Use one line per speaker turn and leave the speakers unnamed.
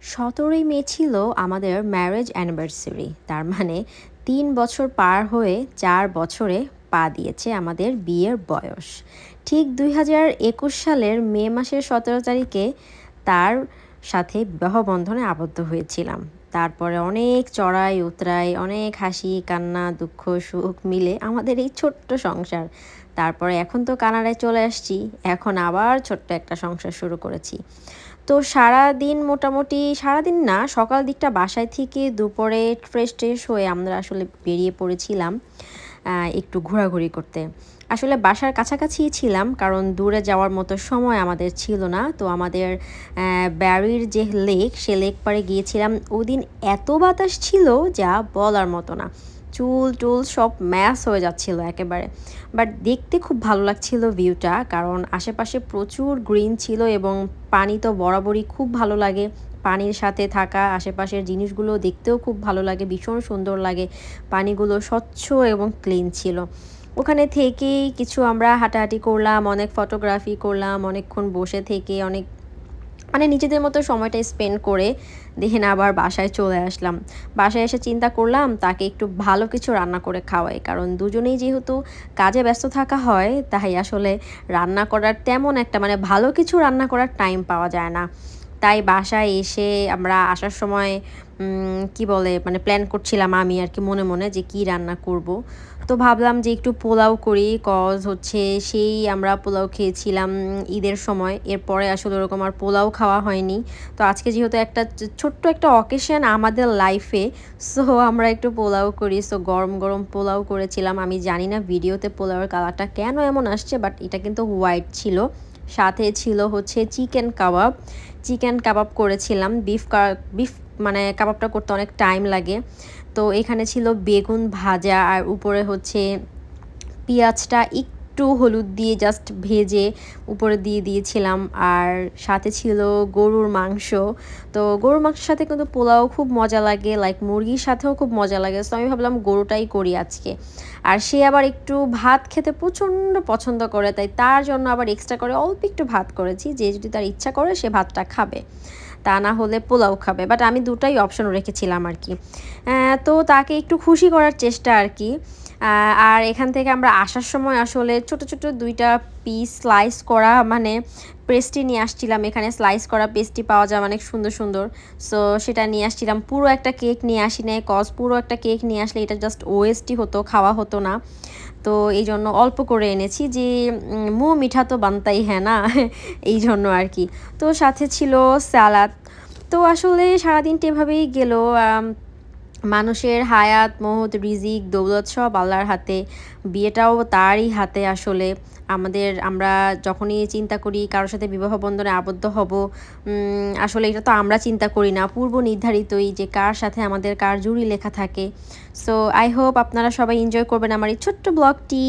১৭ই মে ছিল আমাদের marriage anniversary. তার মানে ৩ বছর পার হয়ে ৪ বছরে পা দিয়েছে আমাদের বিয়ের বয়স। ঠিক ২০২১ সালের মে মাসের ১৭ তারিখে তার সাথে বিবাহ বন্ধনে আবদ্ধ হয়েছিলাম। তারপরে অনেক চড়াই উতরাই, অনেক হাসি, কান্না, দুঃখ, সুখ মিলে আমাদের এই ছোট্ট সংসার। তারপরে এখন তো কানাডায় চলে আসছি। এখন আবার ছোট্ট একটা সংসার শুরু করেছি। তো সারাদিন মোটামুটি সারাদিন না, সকাল দিকটা বাসায় থেকে দুপুরে ফ্রেশ-ট্রেশ হয়ে আমরা আসলে বেরিয়ে পড়েছিলাম একটু ঘোরাঘুরি করতে। আসলে বাসার কাছাকাছিই ছিলাম, কারণ দূরে যাওয়ার মতো সময় আমাদের ছিল না। তো আমাদের ব্যারির যে লেক, সে লেক পাড়ে গিয়েছিলাম। ওদিন এত বাতাস ছিল যা বলার মতো না। চুল-টুল সব ম্যাশ হয়ে যাচ্ছিল একেবারে। বাট দেখতে খুব ভালো লাগছিল ভিউটা, কারণ আশেপাশে প্রচুর গ্রিন ছিল এবং পানি তো বরাবরই খুব ভালো লাগে। পানির সাথে থাকা আশেপাশের জিনিসগুলো দেখতেও খুব ভালো লাগে, ভীষণ সুন্দর লাগে। পানিগুলো স্বচ্ছ এবং ক্লিন ছিল। ওখানে থেকেই কিছু আমরা হাঁটাহাঁটি করলাম, অনেক ফটোগ্রাফি করলাম, অনেকক্ষণ বসে থেকে অনেক মানে নিজেদের মতো সময়টা স্পেন্ড করে দেন আবার বাসায় চলে আসলাম। বাসায় এসে চিন্তা করলাম তাকে একটু ভালো কিছু রান্না করে খাওয়াই। কারণ দুজনেই যেহেতু কাজে ব্যস্ত থাকা হয়, তাই আসলে রান্না করার তেমন একটা মানে ভালো কিছু রান্না করার টাইম পাওয়া যায় না। তাই বাসায় এসে আমরা আসার সময় কি বলে মানে প্ল্যান করছিলাম আমি আরকি মনে, মনে যে কি রান্না করব। তো ভাবলাম যে একটু পোলাও করি, কজ হচ্ছে সেই আমরা পোলাও খেয়েছিলাম ঈদের সময়। এরপরে আসলে ওরকম আর পোলাও খাওয়া হয়নি। তো আজকে যেহেতু একটা ছোট্ট একটা অকেশন আমাদের লাইফে, সো আমরা একটু পোলাও করি। সো গরম, গরম পোলাও করেছিলাম। আমি জানি না ভিডিওতে পোলাওয়ের কালারটা কেন এমন আসছে, বাট এটা কিন্তু হোয়াইট ছিল। সাথে ছিল হচ্ছে চিকেন কাবাব। চিকেন কাবাব করেছিলাম। বিফ মানে কাবাবটা করতে অনেক টাইম লাগে। তো এখানে ছিল বেগুন ভাজা, আর উপরে হচ্ছে পেঁয়াজটা একটু হলুদ দিয়ে জাস্ট ভেজে উপরে দিয়ে দিয়েছিলাম। আর সাথে ছিল গরুর মাংস। তো গরুর মাংসের সাথে কিন্তু পোলাও খুব মজা লাগে, লাইক মুরগির সাথেও খুব মজা লাগে। সো আমি ভাবলাম গরুটাই করি আজকে। আর সে আবার একটু ভাত খেতে প্রচণ্ড পছন্দ করে, তাই তার জন্য আবার এক্সট্রা করে অল্প একটু ভাত করেছি, যে যদি তার ইচ্ছা করে সে ভাতটা খাবে, তা না হলে পোলাও খাবে। বাট আমি দুটাই অপশন রেখেছিলাম আর কি। তো তাকে একটু খুশি করার চেষ্টা আর কি। আর এখান থেকে আমরা আসার সময় আসলে ছোট, ছোট ২ টা পিস স্লাইস করা মানে পেস্ট্রি নিয়ে আসছিলাম। এখানে স্লাইস করা পেস্ট্রি পাওয়া যায় অনেক সুন্দর, সুন্দর। সো সেটা নিয়ে আসছিলাম। পুরো একটা কেক নিয়ে আসি নাই, কজ পুরো একটা কেক নিয়ে আসলে এটা জাস্ট ওয়েস্টই হতো, খাওয়া হতো না। তো এইজন্য অল্প করে এনেছি যে মুঁহ মিঠা তো বানতাই হ্যাঁ না? এইজন্য আর কি। তো সাথে ছিল সালাদ। তো আসলে সারাদিনটা এভাবেই গেল। মানুষের হায়াত, মউত, রিজিক, দৌলত সব আল্লাহর হাতে। বিয়েটাও তারই হাতে আসলে। আমরা যখনই চিন্তা করি কারো সাথে বিবাহ বন্ধনে আবদ্ধ হব, আসলে এটা তো আমরা চিন্তা করি না। পূর্ব নির্ধারিতই যে কার সাথে আমাদের কার জুড়ি লেখা থাকে। সো আই হোপ আপনারা সবাই এনজয় করবেন আমার এই ছোট্ট ব্লগটি।